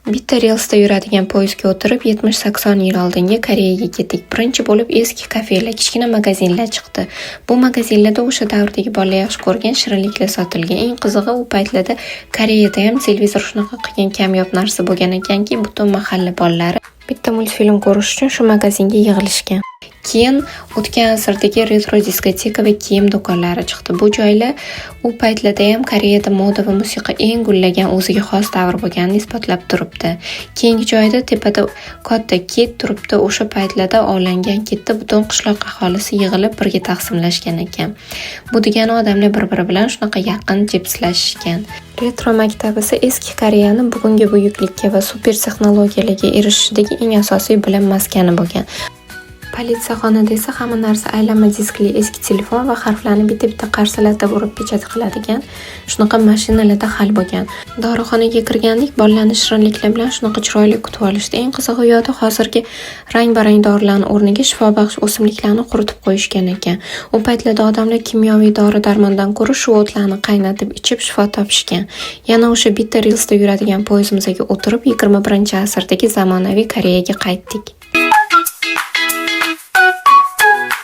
Bitta relsda yuradigan poyezdga o'tirib 70-80 yil oldingi Koreyaga ketdik. Birinchi bo'lib eski kafelar, kichkina magazinlar chiqdi. Bu magazinlarda o'sha davrdagi bolalar yaxshi ko'rgan shirinliklar sotilgan. Eng qizig'i u paytlarda Koreyada ham televizor shunaqa qilgan kamyob narsa bo'lgan ekanki, butun mahalla bolalari bitta multfilm ko'rish uchun shu magazinga yig'ilishgan. Keyin o'tgan asrdagi retro diskoteka va kiyim do'konlari chiqdi. Bu joylar u paytlarda ham Koreyada moda va musiqa eng gullagan, o'ziga xos davr bo'lganini isbotlab turibdi. Keyingi joyda tepada katta kit turibdi. O'sha paytlarda ovlangan kitda butun qishloq aholisi yig'ilib birga taqsimlashgan ekan. Bu degani odamlar bir-biri bilan shunaqa yaqin jipslashishgan. Retro maktabi esa eski Koreyani bugungi buyuklikka va super texnologiyalarga erishishidagi eng asosiy bilim maskani bo'lgan. Politsiyaxonada esa hamma narsa aylanma diskli eski telefon va harflarni bitta-bitta qarsalatib urib pechat qiladigan shunaqa mashinalarda hal bo'lgan. Dorixonaga kirgandik, bolalarni shirinliklar bilan shunaqa chiroyli kutib olishdi. Eng qizig'i u yoqda hozirgi rang-barang dorilarning o'rniga shifobaxsh o'simliklarni quritib qo'yishgan ekan. U paytlarda odamlar kimyoviy dori-darmondan ko'ra shu o'tlarni qaynatib ichib shifo topishgan. Yana o'sha bitta relsda yuradigan poyezdimizga o'tirib 21-asrdagi zamonaviy Koreyaga qaytdik.